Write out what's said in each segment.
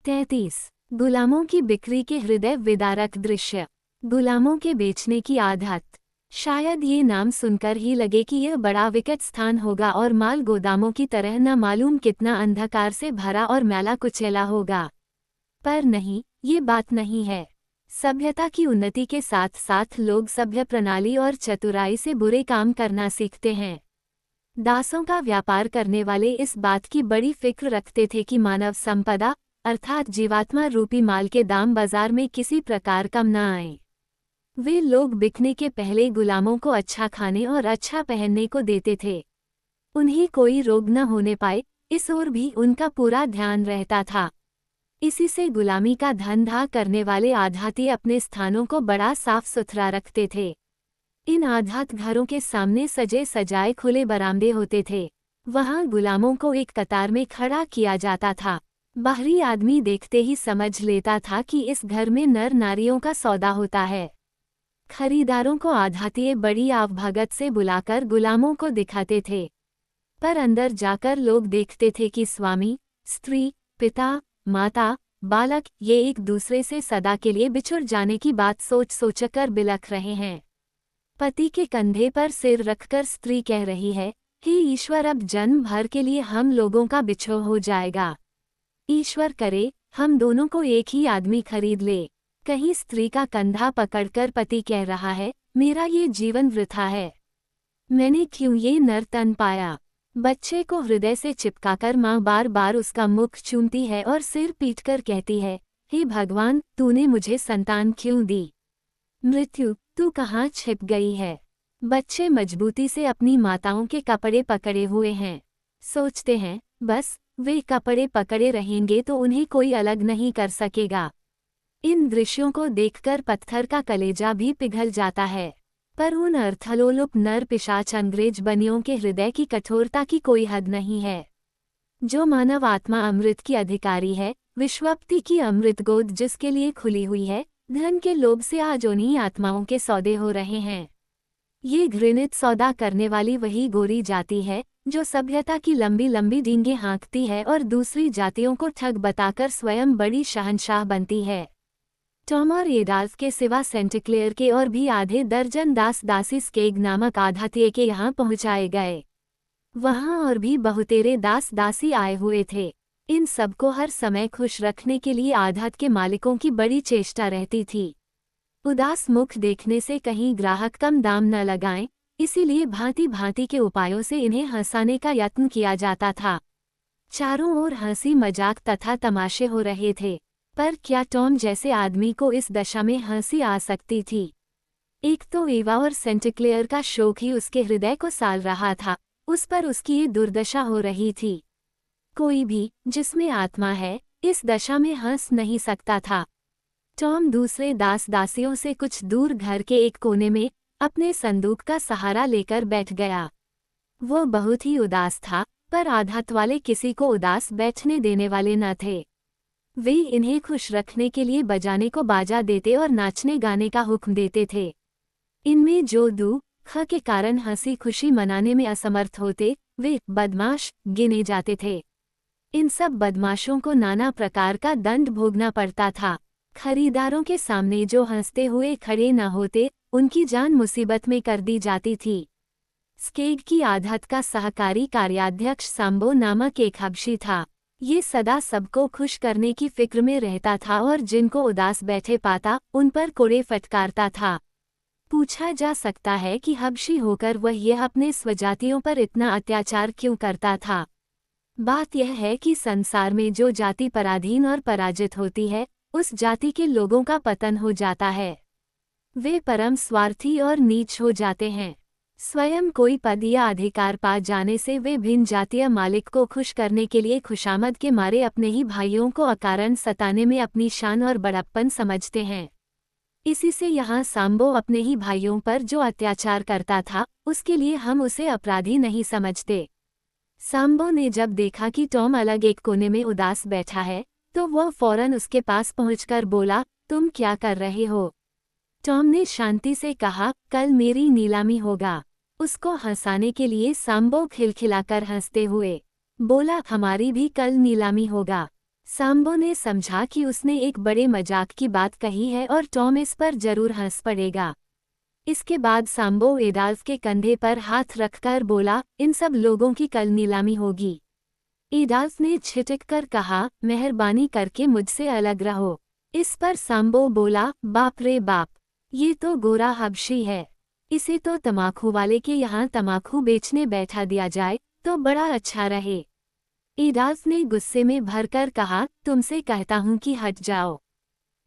33। गुलामों की बिक्री के हृदय विदारक दृश्य। गुलामों के बेचने की आदत। शायद ये नाम सुनकर ही लगे कि यह बड़ा विकट स्थान होगा और माल गोदामों की तरह न मालूम कितना अंधकार से भरा और मैला कुचैला होगा। पर नहीं, ये बात नहीं है। सभ्यता की उन्नति के साथ साथ लोग सभ्य प्रणाली और चतुराई से बुरे काम करना सीखते हैं। दासों का व्यापार करने वाले इस बात की बड़ी फिक्र रखते थे कि मानव संपदा अर्थात जीवात्मा रूपी माल के दाम बाजार में किसी प्रकार कम न आए। वे लोग बिकने के पहले गुलामों को अच्छा खाने और अच्छा पहनने को देते थे। उन्हें कोई रोग न होने पाए, इस ओर भी उनका पूरा ध्यान रहता था। इसी से गुलामी का धंधा करने वाले आढ़ती अपने स्थानों को बड़ा साफ सुथरा रखते थे। इन आढ़त घरों के सामने सजे सजाए खुले बरामदे होते थे। वहां गुलामों को एक कतार में खड़ा किया जाता था। बाहरी आदमी देखते ही समझ लेता था कि इस घर में नर नारियों का सौदा होता है। खरीदारों को आढ़ती बड़ी आवभगत से बुलाकर गुलामों को दिखाते थे। पर अंदर जाकर लोग देखते थे कि स्वामी, स्त्री, पिता, माता, बालक ये एक दूसरे से सदा के लिए बिछुड़ जाने की बात सोच सोचकर बिलख रहे हैं। पति के कंधे पर सिर रखकर स्त्री कह रही है, हे ईश्वर, अब जन्म भर के लिए हम लोगों का बिछोह हो जाएगा। ईश्वर करे हम दोनों को एक ही आदमी खरीद ले। कहीं स्त्री का कंधा पकड़कर पति कह रहा है, मेरा ये जीवन वृथा है। मैंने क्यों ये नर तन पाया। बच्चे को हृदय से चिपकाकर माँ बार बार उसका मुख चूमती है और सिर पीटकर कहती है, हे भगवान, तूने मुझे संतान क्यों दी। मृत्यु, तू कहाँ छिप गई है। बच्चे मजबूती से अपनी माताओं के कपड़े पकड़े हुए हैं। सोचते हैं, बस वे कपड़े पकड़े रहेंगे तो उन्हें कोई अलग नहीं कर सकेगा। इन दृश्यों को देखकर पत्थर का कलेजा भी पिघल जाता है। पर उन अर्थलोलुप नर पिशाच अंग्रेज बनियों के हृदय की कठोरता की कोई हद नहीं है। जो मानव आत्मा अमृत की अधिकारी है, विश्वप्ति की अमृत गोद जिसके लिए खुली हुई है, धन के लोभ से आज उन्हीं आत्माओं के सौदे हो रहे हैं। ये घृणित सौदा करने वाली वही गोरी जाति है जो सभ्यता की लंबी लंबी डींगे हाँकती है और दूसरी जातियों को ठग बताकर स्वयं बड़ी शहंशाह बनती है। टॉम और एडाल्फ के सिवा सेंटिक्लेयर के और भी आधे दर्जन दास दासी स्केग नामक आढ़तिये के यहाँ पहुँचाए गए। वहाँ और भी बहुतेरे दास दासी आए हुए थे। इन सबको हर समय खुश रखने के लिए आढ़त के मालिकों की बड़ी चेष्टा रहती थी। उदास मुख देखने से कहीं ग्राहक कम दाम न लगाएं, इसीलिए भांति भांति के उपायों से इन्हें हंसाने का यत्न किया जाता था। चारों ओर हंसी मजाक तथा तमाशे हो रहे थे, पर क्या टॉम जैसे आदमी को इस दशा में हंसी आ सकती थी। एक तो एवा और सेंटिक्लेयर का शोक ही उसके हृदय को साल रहा था, उस पर उसकी ये दुर्दशा हो रही थी। कोई भी जिसमें आत्मा है, इस दशा में हंस नहीं सकता था। टॉम दूसरे दास दासियों से कुछ दूर घर के एक कोने में अपने संदूक का सहारा लेकर बैठ गया। वो बहुत ही उदास था, पर आढ़त वाले किसी को उदास बैठने देने वाले न थे। वे इन्हें खुश रखने के लिए बजाने को बाजा देते और नाचने गाने का हुक्म देते थे। इनमें जो दुख के कारण हंसी खुशी मनाने में असमर्थ होते, वे बदमाश गिने जाते थे। इन सब बदमाशों को नाना प्रकार का दंड भोगना पड़ता था। खरीदारों के सामने जो हंसते हुए खड़े न होते, उनकी जान मुसीबत में कर दी जाती थी। स्केग की आढ़त का सहकारी कार्याध्यक्ष सांबो नामक एक हबशी था। ये सदा सबको खुश करने की फिक्र में रहता था और जिनको उदास बैठे पाता, उन पर कोड़े फटकारता था। पूछा जा सकता है कि हबशी होकर वह यह अपने स्वजातियों पर इतना अत्याचार क्यों करता था। बात यह है कि संसार में जो जाति पराधीन और पराजित होती है, उस जाति के लोगों का पतन हो जाता है। वे परम स्वार्थी और नीच हो जाते हैं। स्वयं कोई पद या अधिकार पा जाने से वे भिन्न जातीय मालिक को खुश करने के लिए खुशामद के मारे अपने ही भाइयों को अकारण सताने में अपनी शान और बड़प्पन समझते हैं। इसी से यहाँ सांबो अपने ही भाइयों पर जो अत्याचार करता था, उसके लिए हम उसे अपराधी नहीं समझते। सांबो ने जब देखा कि टॉम अलग एक कोने में उदास बैठा है, तो वह फौरन उसके पास पहुंचकर बोला, तुम क्या कर रहे हो। टॉम ने शांति से कहा, कल मेरी नीलामी होगा। उसको हंसाने के लिए सांबो खिलखिलाकर हंसते हुए बोला, हमारी भी कल नीलामी होगा। सांबो ने समझा कि उसने एक बड़े मजाक की बात कही है और टॉम इस पर जरूर हंस पड़ेगा। इसके बाद सांबो एडाल्फ के कंधे पर हाथ रखकर बोला, इन सब लोगों की कल नीलामी होगी। एडाल्फ ने छिटक कर कहा, मेहरबानी करके मुझसे अलग रहो। इस पर सांबो बोला, बाप रे बाप, ये तो गोरा हबशी है। इसे तो तमाकू वाले के यहाँ तमाकू बेचने बैठा दिया जाए तो बड़ा अच्छा रहे। एडाल्फ ने गुस्से में भरकर कहा, तुमसे कहता हूँ कि हट जाओ।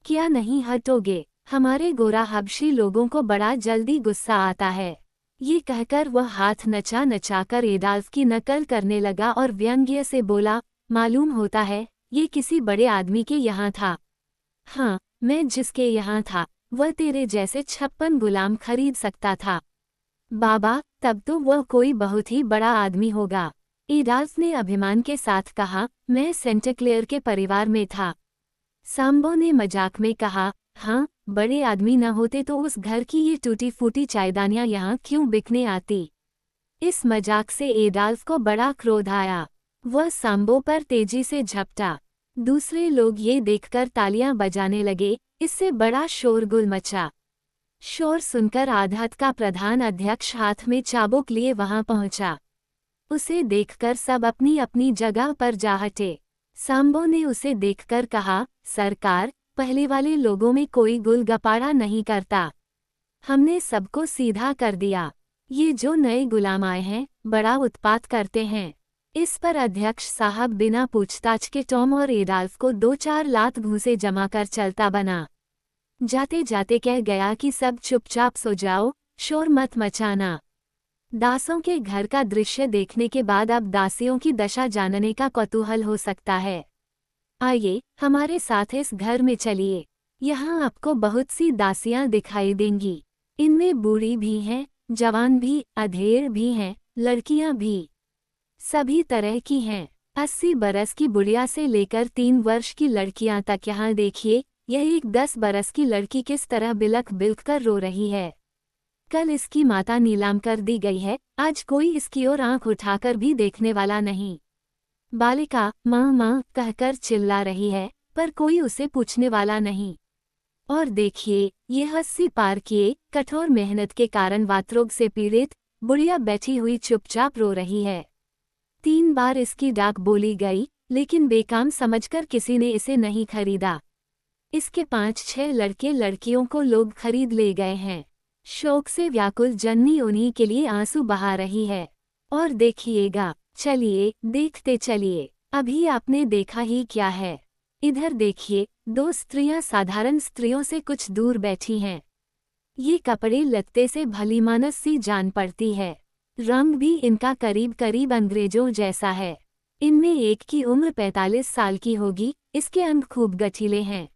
क्या नहीं हटोगे? हमारे गोरा हबशी लोगों को बड़ा जल्दी गुस्सा आता है। ये कहकर वह हाथ नचा नचाकर एडाल्फ की नकल करने लगा और व्यंग्य से बोला, मालूम होता है ये किसी बड़े आदमी के यहाँ था। हाँ, मैं जिसके यहाँ था वह तेरे जैसे 56 गुलाम खरीद सकता था। बाबा, तब तो वह कोई बहुत ही बड़ा आदमी होगा। एडाल्फ ने अभिमान के साथ कहा, मैं सेंटेक्लेयर के परिवार में था। सांबो ने मजाक में कहा, हाँ, बड़े आदमी न होते तो उस घर की ये टूटी फूटी चायदानियां यहाँ क्यों बिकने आती। इस मजाक से एडाल्फ को बड़ा क्रोध आया। वह सांबो पर तेजी से झपटा। दूसरे लोग ये देखकर तालियां बजाने लगे। इससे बड़ा शोरगुल मचा। शोर सुनकर आधात का प्रधान अध्यक्ष हाथ में चाबुक लिए वहां पहुंचा। उसे देखकर सब अपनी अपनी जगह पर जा हटे। सांबो ने उसे देखकर कहा, सरकार, पहले वाले लोगों में कोई गुलगपाड़ा नहीं करता। हमने सबको सीधा कर दिया। ये जो नए गुलाम आए हैं बड़ा उत्पात करते हैं। इस पर अध्यक्ष साहब बिना पूछताछ के टॉम और एडाल्फ को 2-4 लात घूंसे जमा कर चलता बना। जाते जाते कह गया कि सब चुपचाप सो जाओ, शोर मत मचाना। दासों के घर का दृश्य देखने के बाद अब दासियों की दशा जानने का कौतूहल हो सकता है। आइए हमारे साथ इस घर में चलिए। यहाँ आपको बहुत सी दासियां दिखाई देंगी। इनमें बूढ़ी भी हैं, जवान भी, अधेड़ भी हैं, लड़कियां भी। सभी तरह की हैं। 80 बरस की बुढ़िया से लेकर 3 वर्ष की लड़कियां तक यहाँ देखिए। यह एक 10 बरस की लड़की किस तरह बिलख बिलख कर रो रही है। कल इसकी माता नीलाम कर दी गई है, आज कोई इसकी ओर आंख उठाकर भी देखने वाला नहीं। बालिका माँ माँ कहकर चिल्ला रही है, पर कोई उसे पूछने वाला नहीं। और देखिए, ये 80 पार किए, कठोर मेहनत के कारण वातरोग से पीड़ित बुढ़िया बैठी हुई चुपचाप रो रही है। 3 बार इसकी डाक बोली गई, लेकिन बेकाम समझकर किसी ने इसे नहीं खरीदा। इसके 5-6 लड़के लड़कियों को लोग खरीद ले गए हैं। शोक से व्याकुल जननी उन्हीं के लिए आंसू बहा रही है। और देखिएगा, चलिए देखते चलिए, अभी आपने देखा ही क्या है। इधर देखिए, 2 स्त्रियां साधारण स्त्रियों से कुछ दूर बैठी हैं। ये कपड़े लत्ते से भलीमानस सी जान पड़ती है। रंग भी इनका करीब करीब अंग्रेजों जैसा है। इनमें एक की उम्र 45 साल की होगी, इसके अंग खूब गठीले हैं।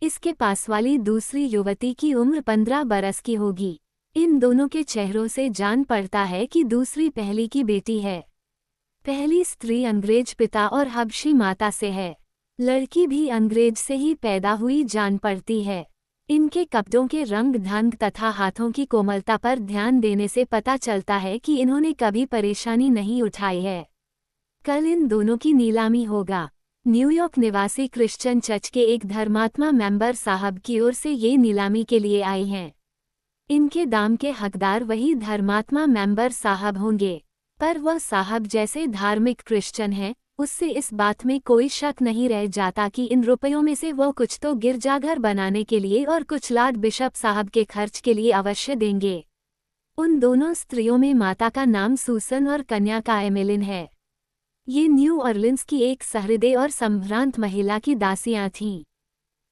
इसके पास वाली दूसरी युवती की उम्र 15 बरस की होगी। इन दोनों के चेहरों से जान पड़ता है कि दूसरी पहली की बेटी है। पहली स्त्री अंग्रेज पिता और हबशी माता से है। लड़की भी अंग्रेज से ही पैदा हुई जान पड़ती है। इनके कपड़ों के रंग ढंग तथा हाथों की कोमलता पर ध्यान देने से पता चलता है कि इन्होंने कभी परेशानी नहीं उठाई है। कल इन दोनों की नीलामी होगा। न्यूयॉर्क निवासी क्रिश्चियन चर्च के एक धर्मात्मा मेंबर साहब की ओर से ये नीलामी के लिए आए हैं। इनके दाम के हकदार वही धर्मात्मा मेंबर साहब होंगे, पर वह साहब जैसे धार्मिक क्रिश्चियन हैं, उससे इस बात में कोई शक नहीं रह जाता कि इन रुपयों में से वो कुछ तो गिरजाघर बनाने के लिए और कुछ लॉर्ड बिशप साहब के खर्च के लिए अवश्य देंगे। उन दोनों स्त्रियों में माता का नाम सूसन और कन्या का एमिलिन है। ये न्यू ऑर्लिन्स की एक सहृदय और संभ्रांत महिला की दासियां थीं।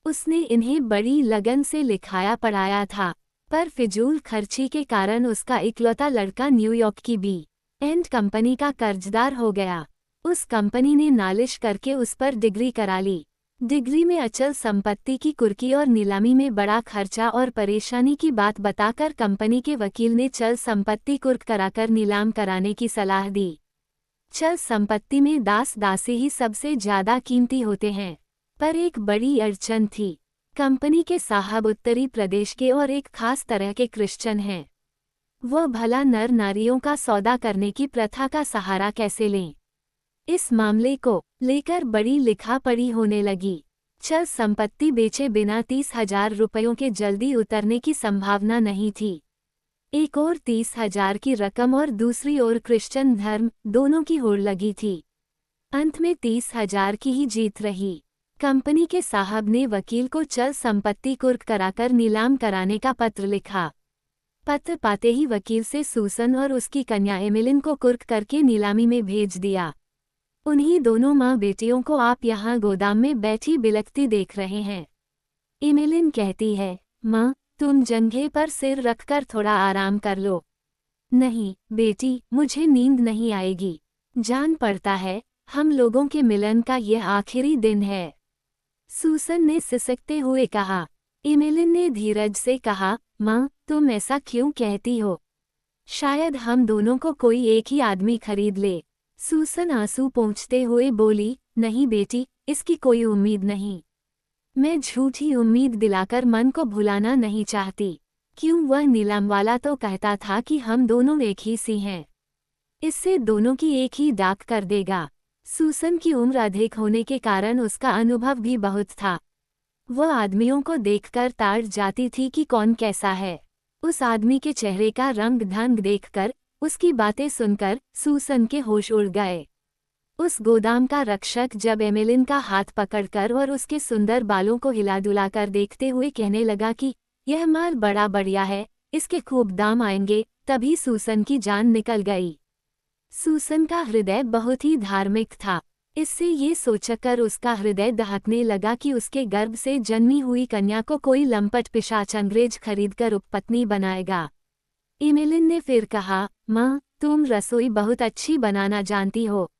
उसने इन्हें बड़ी लगन से लिखाया पढ़ाया था, पर फिजूल खर्ची के कारण उसका इकलौता लड़का न्यूयॉर्क की बी&T कंपनी का कर्जदार हो गया। उस कंपनी ने नालिश करके उस पर डिग्री करा ली। डिग्री में अचल संपत्ति की कुर्की और नीलामी में बड़ा खर्चा और परेशानी की बात बताकर कंपनी के वकील ने चल संपत्ति कुर्क कराकर नीलाम कराने की सलाह दी। चल संपत्ति में दास दासी ही सबसे ज्यादा कीमती होते हैं, पर एक बड़ी अड़चन थी। कंपनी के साहब उत्तरी प्रदेश के और एक खास तरह के क्रिश्चियन हैं। वह भला नर नारियों का सौदा करने की प्रथा का सहारा कैसे लें? इस मामले को लेकर बड़ी लिखा पढ़ी होने लगी। चल संपत्ति बेचे बिना 30,000 रुपयों के जल्दी उतरने की संभावना नहीं थी। एक और 30,000 की रकम और दूसरी ओर क्रिश्चियन धर्म, दोनों की होड़ लगी थी। अंत में 30,000 की ही जीत रही। कंपनी के साहब ने वकील को चल संपत्ति कुर्क कराकर नीलाम कराने का पत्र लिखा। पत्र पाते ही वकील से सूसन और उसकी कन्या एमिलिन को कुर्क करके नीलामी में भेज दिया। उन्हीं दोनों माँ बेटियों को आप यहाँ गोदाम में बैठी बिलखती देख रहे हैं। एमिलिन कहती है, माँ, तुम जंघे पर सिर रखकर थोड़ा आराम कर लो। नहीं बेटी, मुझे नींद नहीं आएगी। जान पड़ता है हम लोगों के मिलन का यह आखिरी दिन है। सूसन ने सिसकते हुए कहा। एमिलिन ने धीरज से कहा, माँ, तुम ऐसा क्यों कहती हो? शायद हम दोनों को कोई एक ही आदमी खरीद ले। सूसन आंसू पोंछते हुए बोली, नहीं बेटी, इसकी कोई उम्मीद नहीं। मैं झूठी उम्मीद दिलाकर मन को भुलाना नहीं चाहती। क्यों, वह नीलम वाला तो कहता था कि हम दोनों एक ही सी हैं। इससे दोनों की एक ही डाक कर देगा। सूसन की उम्र अधिक होने के कारण उसका अनुभव भी बहुत था। वह आदमियों को देखकर ताड़ जाती थी कि कौन कैसा है। उस आदमी के चेहरे का रंग ढंग देखकर, उसकी बातें सुनकर सूसन के होश उड़ गए। उस गोदाम का रक्षक जब एमिलिन का हाथ पकड़कर और उसके सुंदर बालों को हिला डुलाकर देखते हुए कहने लगा कि यह माल बड़ा बढ़िया है, इसके खूब दाम आएंगे, तभी सूसन की जान निकल गई। सूसन का हृदय बहुत ही धार्मिक था। इससे ये सोचकर उसका हृदय दहकने लगा कि उसके गर्भ से जन्मी हुई कन्या को कोई लंपट पिशाच अंग्रेज खरीदकर उपपत्नी बनाएगा। एमिलिन ने फिर कहा, माँ, तुम रसोई बहुत अच्छी बनाना जानती हो।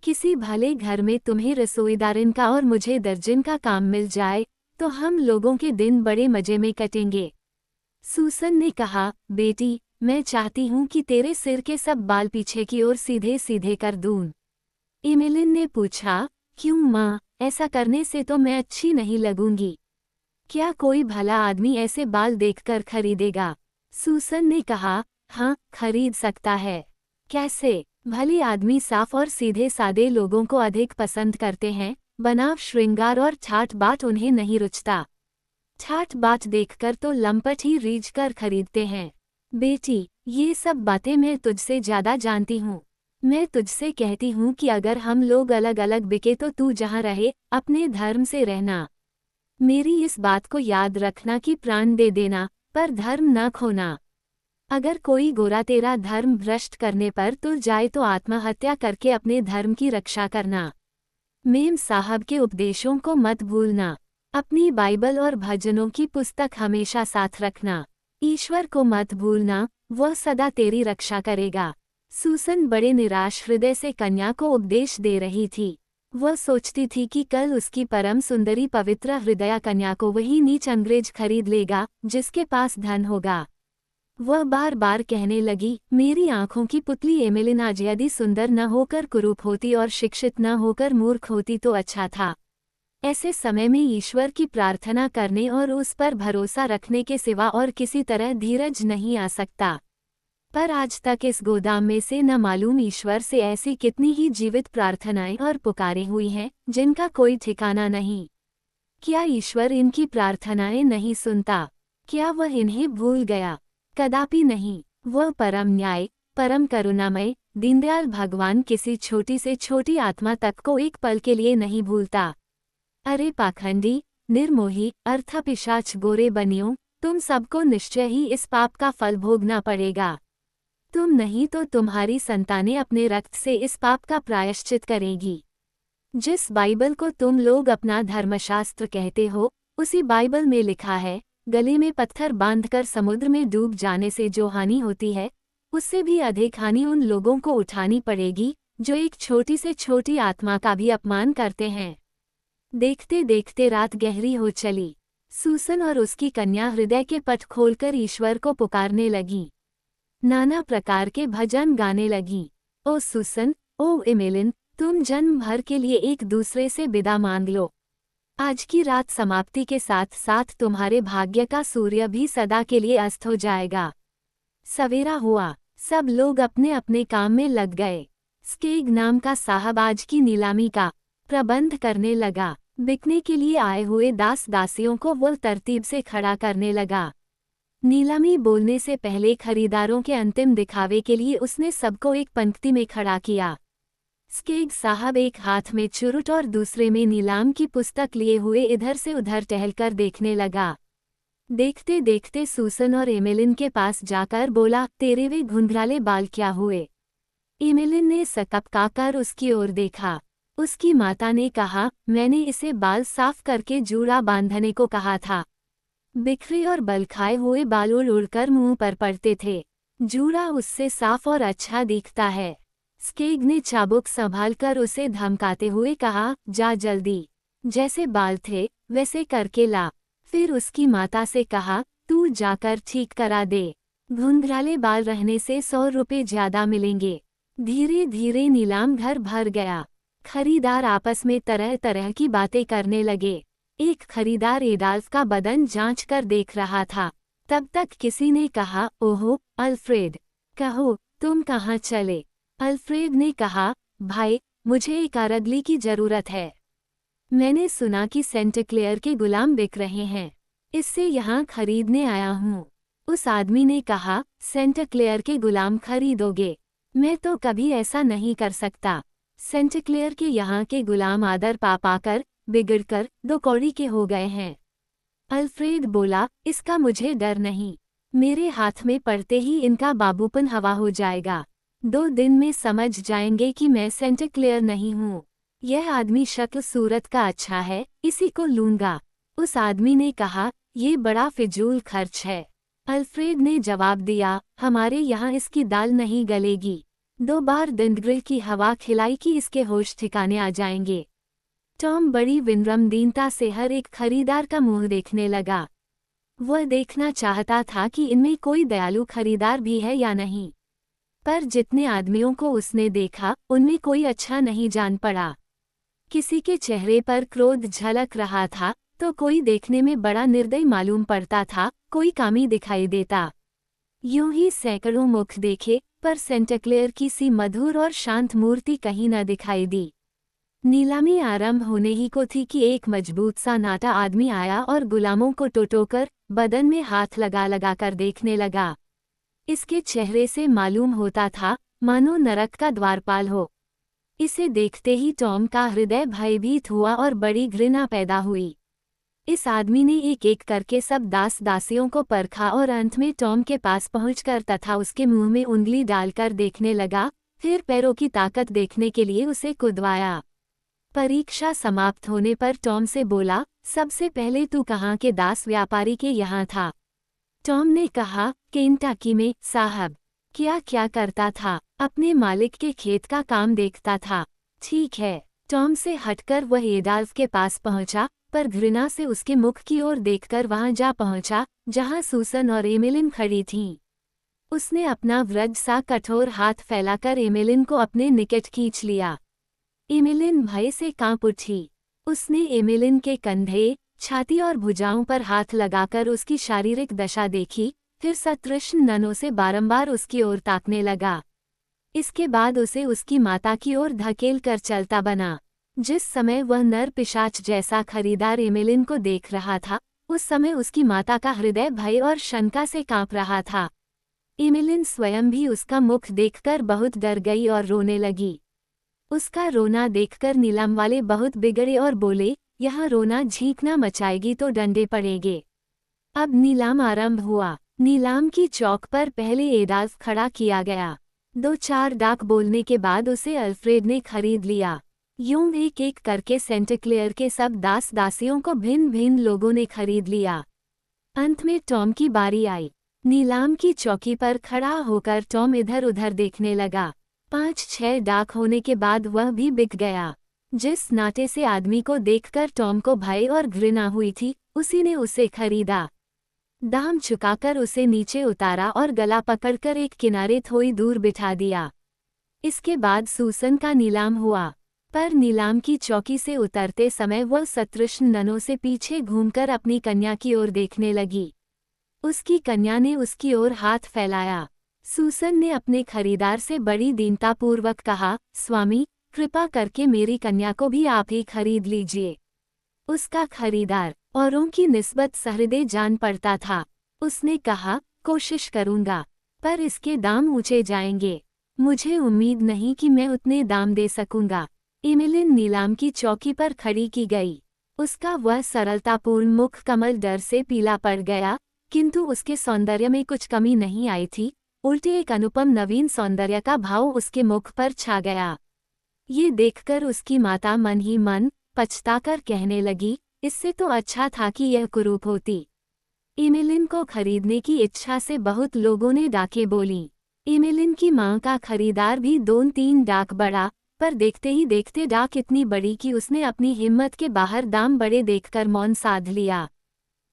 किसी भले घर में तुम्हें रसोईदारिन का और मुझे दर्जन का काम मिल जाए तो हम लोगों के दिन बड़े मजे में कटेंगे। सूसन ने कहा, बेटी, मैं चाहती हूँ कि तेरे सिर के सब बाल पीछे की ओर सीधे सीधे कर दूं। एमिलिन ने पूछा, क्यों माँ, ऐसा करने से तो मैं अच्छी नहीं लगूंगी। क्या कोई भला आदमी ऐसे बाल देखकर खरीदेगा? सूसन ने कहा, हाँ, खरीद सकता है। कैसे? भले आदमी साफ और सीधे सादे लोगों को अधिक पसंद करते हैं, बनाव श्रृंगार और ठाट बाट उन्हें नहीं रुचता। ठाट बाट देखकर तो लंपट ही रीझ कर खरीदते हैं। बेटी, ये सब बातें मैं तुझसे ज्यादा जानती हूँ। मैं तुझसे कहती हूँ कि अगर हम लोग अलग अलग बिके तो तू जहाँ रहे, अपने धर्म से रहना। मेरी इस बात को याद रखना कि प्राण दे देना, पर धर्म न खोना। अगर कोई गोरा तेरा धर्म भ्रष्ट करने पर तुल जाए तो आत्महत्या करके अपने धर्म की रक्षा करना। मेम साहब के उपदेशों को मत भूलना। अपनी बाइबल और भजनों की पुस्तक हमेशा साथ रखना। ईश्वर को मत भूलना, वह सदा तेरी रक्षा करेगा। सूसन बड़े निराश हृदय से कन्या को उपदेश दे रही थी। वह सोचती थी कि कल उसकी परम सुंदरी पवित्र हृदया कन्या को वही नीच अंग्रेज खरीद लेगा जिसके पास धन होगा। वह बार बार कहने लगी, मेरी आंखों की पुतली एमिलिन आज यदि सुंदर न होकर कुरूप होती और शिक्षित न होकर मूर्ख होती तो अच्छा था। ऐसे समय में ईश्वर की प्रार्थना करने और उस पर भरोसा रखने के सिवा और किसी तरह धीरज नहीं आ सकता। पर आज तक इस गोदाम में से न मालूम ईश्वर से ऐसी कितनी ही जीवित प्रार्थनाएं और पुकारें हुई हैं जिनका कोई ठिकाना नहीं। क्या ईश्वर इनकी प्रार्थनाएं नहीं सुनता? क्या वह इन्हें भूल गया? कदापि नहीं। वह परम न्याय, परम करुणामय दीनदयाल भगवान किसी छोटी से छोटी आत्मा तक को एक पल के लिए नहीं भूलता। अरे पाखंडी, निर्मोही, अर्थपिशाच गोरे बनियों, तुम सबको निश्चय ही इस पाप का फल भोगना पड़ेगा। तुम नहीं तो तुम्हारी संतानें अपने रक्त से इस पाप का प्रायश्चित करेगी। जिस बाइबल को तुम लोग अपना धर्मशास्त्र कहते हो, उसी बाइबल में लिखा है, गले में पत्थर बांधकर समुद्र में डूब जाने से जो हानि होती है, उससे भी अधिक हानि उन लोगों को उठानी पड़ेगी जो एक छोटी से छोटी आत्मा का भी अपमान करते हैं। देखते देखते रात गहरी हो चली। सूसन और उसकी कन्या हृदय के पट खोलकर ईश्वर को पुकारने लगी। नाना प्रकार के भजन गाने लगी। ओ सूसन, ओ एमिलिन, तुम जन्म भर के लिए एक दूसरे से विदा मांग लो। आज की रात समाप्ति के साथ साथ तुम्हारे भाग्य का सूर्य भी सदा के लिए अस्त हो जाएगा। सवेरा हुआ, सब लोग अपने अपने काम में लग गए। स्केग नाम का साहब आज की नीलामी का प्रबंध करने लगा। बिकने के लिए आए हुए दास दासियों को वो तरतीब से खड़ा करने लगा। नीलामी बोलने से पहले खरीदारों के अंतिम दिखावे के लिए उसने सबको एक पंक्ति में खड़ा किया। स्केग साहब एक हाथ में चुरुट और दूसरे में नीलाम की पुस्तक लिए हुए इधर से उधर टहलकर देखने लगा। देखते देखते सूसन और एमिलिन के पास जाकर बोला, तेरे वे घुंघराले बाल क्या हुए? एमिलिन ने सकपकाकर उसकी ओर देखा। उसकी माता ने कहा, मैंने इसे बाल साफ करके जूड़ा बांधने को कहा था। बिखरे और बलखाए हुए बाल उड़कर मुंह पर पड़ते थे। जूड़ा उससे साफ और अच्छा दिखता है। स्केग ने चाबुक संभालकर उसे धमकाते हुए कहा, जा जल्दी, जैसे बाल थे वैसे करके ला। फिर उसकी माता से कहा, तू जाकर ठीक करा दे। घुंघराले बाल रहने से 100 रुपये ज्यादा मिलेंगे। धीरे धीरे नीलाम घर भर गया। खरीदार आपस में तरह तरह की बातें करने लगे। एक खरीदार एडाल्फ का बदन जांच कर देख रहा था। तब तक किसी ने कहा, ओहो अल्फ्रेड, कहो तुम कहाँ चले? अल्फ्रेड ने कहा, भाई मुझे एक अरगली की जरूरत है। मैंने सुना कि सेंट क्लेयर के गुलाम बिक रहे हैं, इससे यहाँ खरीदने आया हूँ। उस आदमी ने कहा, सेंट क्लेयर के गुलाम खरीदोगे? मैं तो कभी ऐसा नहीं कर सकता। सेंट क्लेयर के यहाँ के गुलाम आदर पा पाकर बिगड़कर 2 कौड़ी के हो गए हैं। अल्फ्रेड बोला, इसका मुझे डर नहीं, मेरे हाथ में पड़ते ही इनका बाबूपन हवा हो जाएगा। 2 दिन में समझ जाएंगे कि मैं सेंट क्लेयर नहीं हूँ। यह आदमी शक्ल सूरत का अच्छा है, इसी को लूंगा। उस आदमी ने कहा, ये बड़ा फिजूल खर्च है। अल्फ्रेड ने जवाब दिया, हमारे यहाँ इसकी दाल नहीं गलेगी। 2 बार दंडग्रिल की हवा खिलाई कि इसके होश ठिकाने आ जाएंगे। टॉम बड़ी विनम्र दीनता से हर एक खरीदार का मुंह देखने लगा। वह देखना चाहता था कि इनमें कोई दयालु खरीदार भी है या नहीं। पर जितने आदमियों को उसने देखा उनमें कोई अच्छा नहीं जान पड़ा। किसी के चेहरे पर क्रोध झलक रहा था तो कोई देखने में बड़ा निर्दयी मालूम पड़ता था, कोई कामी दिखाई देता। यूं ही सैकड़ों मुख देखे पर सेंट क्लेयर की सी मधुर और शांत मूर्ति कहीं न दिखाई दी। नीलामी आरंभ होने ही को थी कि एक मजबूत सा नाटा आदमी आया और गुलामों को टोटोकर बदन में हाथ लगा लगा कर देखने लगा। इसके चेहरे से मालूम होता था मानो नरक का द्वारपाल हो। इसे देखते ही टॉम का हृदय भयभीत हुआ और बड़ी घृणा पैदा हुई। इस आदमी ने एक एक करके सब दास दासियों को परखा और अंत में टॉम के पास पहुंचकर तथा उसके मुंह में उंगली डालकर देखने लगा, फिर पैरों की ताकत देखने के लिए उसे कुदवाया। परीक्षा समाप्त होने पर टॉम से बोला, सबसे पहले तू कहाँ के दास व्यापारी के यहाँ था? टॉम ने कहा, केंटाकी में साहब। क्या क्या करता था? अपने मालिक के खेत का काम देखता था। ठीक है। टॉम से हटकर वह एडाल्फ के पास पहुंचा, पर घृणा से उसके मुख की ओर देखकर वहां जा पहुंचा जहां सूसन और एमिलिन खड़ी थीं। उसने अपना वृद्ध सा कठोर हाथ फैलाकर एमिलिन को अपने निकट खींच लिया। एमिलिन भय से कांप उठी। उसने एमिलिन के कंधे, छाती और भुजाओं पर हाथ लगाकर उसकी शारीरिक दशा देखी, फिर सतृष्ण ननों से बारंबार उसकी ओर ताकने लगा। इसके बाद उसे उसकी माता की ओर धकेल कर चलता बना। जिस समय वह नर पिशाच जैसा खरीदार एमिलिन को देख रहा था, उस समय उसकी माता का हृदय भय और शंका से कांप रहा था। एमिलिन स्वयं भी उसका मुख देखकर बहुत डर गई और रोने लगी। उसका रोना देखकर नीलाम वाले बहुत बिगड़े और बोले, यहाँ रोना झींकना मचाएगी तो डंडे पड़ेंगे। अब नीलाम आरंभ हुआ। नीलाम की चौक पर पहले एडाल्फ खड़ा किया गया। 2-4 डाक बोलने के बाद उसे अल्फ्रेड ने खरीद लिया। यूं एक एक करके सेंट क्लेयर के सब दास दासियों को भिन्न भिन्न लोगों ने खरीद लिया। अंत में टॉम की बारी आई। नीलाम की चौकी पर खड़ा होकर टॉम इधर उधर देखने लगा। 5-6 डाक होने के बाद वह भी बिक गया। जिस नाटे से आदमी को देखकर टॉम को भय और घृणा हुई थी, उसी ने उसे खरीदा। दाम चुकाकर उसे नीचे उतारा और गला पकड़कर एक किनारे थोड़ी दूर बिठा दिया। इसके बाद सूसन का नीलाम हुआ, पर नीलाम की चौकी से उतरते समय वह सतृष्ण ननों से पीछे घूमकर अपनी कन्या की ओर देखने लगी। उसकी कन्या ने उसकी ओर हाथ फैलाया। सूसन ने अपने खरीदार से बड़ी दीनतापूर्वक कहा, स्वामी, कृपा करके मेरी कन्या को भी आप ही खरीद लीजिए। उसका खरीदार औरों की निस्बत सहृदय जान पड़ता था। उसने कहा, कोशिश करूंगा, पर इसके दाम ऊंचे जाएंगे। मुझे उम्मीद नहीं कि मैं उतने दाम दे सकूंगा। एमिलिन नीलाम की चौकी पर खड़ी की गई। उसका वह सरलतापूर्ण मुख कमल डर से पीला पड़ गया, किंतु उसके सौंदर्य में कुछ कमी नहीं आई थी, उल्टे एक अनुपम नवीन सौंदर्य का भाव उसके मुख पर छा गया। ये देखकर उसकी माता मन ही मन पछताकर कहने लगी, इससे तो अच्छा था कि यह कुरूप होती। एमिलिन को खरीदने की इच्छा से बहुत लोगों ने डाकें बोलीं। एमिलिन की मां का खरीदार भी 2-3 डाक बढ़ा, पर देखते ही देखते डाक इतनी बड़ी कि उसने अपनी हिम्मत के बाहर दाम बड़े देखकर मौन साध लिया।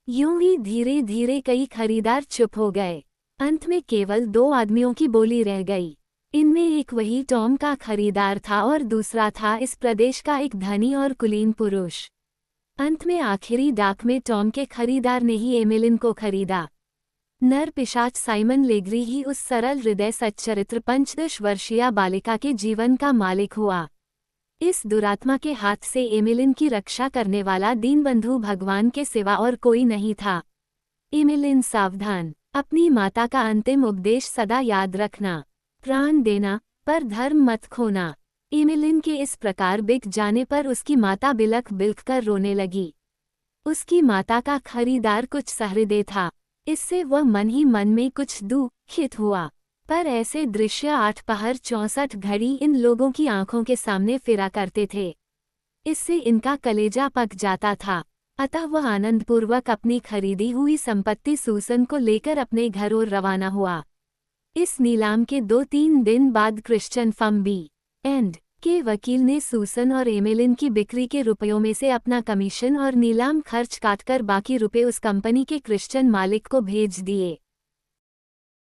यूं ही धीरे धीरे कई खरीदार चुप हो गए। अंत में केवल 2 आदमियों की बोली रह गई। इनमें एक वही टॉम का खरीदार था और दूसरा था इस प्रदेश का एक धनी और कुलीन पुरुष। अंत में आखिरी डाक में टॉम के खरीदार ने ही एमिलिन को खरीदा। नर पिशाच साइमन लेग्री ही उस सरल हृदय सच्चरित्र 25 वर्षीय बालिका के जीवन का मालिक हुआ। इस दुरात्मा के हाथ से एमिलिन की रक्षा करने वाला दीनबंधु भगवान के सिवा और कोई नहीं था। एमिलिन सावधान, अपनी माता का अंतिम उपदेश सदा याद रखना, प्राण देना पर धर्म मत खोना। एमिलिन के इस प्रकार बिक जाने पर उसकी माता बिलख बिलख कर रोने लगी। उसकी माता का खरीदार कुछ सहृदय था, इससे वह मन ही मन में कुछ दुखित हुआ। पर ऐसे दृश्य 8 पहर 64 घड़ी इन लोगों की आंखों के सामने फिरा करते थे। इससे इनका कलेजा पक जाता था। अतः वह आनंदपूर्वक अपनी खरीदी हुई संपत्ति सूसन को लेकर अपने घर और रवाना हुआ। इस नीलाम के 2-3 दिन बाद क्रिश्चियन फर्म बी.एंड. के वकील ने सूसन और एमिलिन की बिक्री के रुपयों में से अपना कमीशन और नीलाम खर्च काटकर बाकी रुपए उस कंपनी के क्रिश्चियन मालिक को भेज दिए।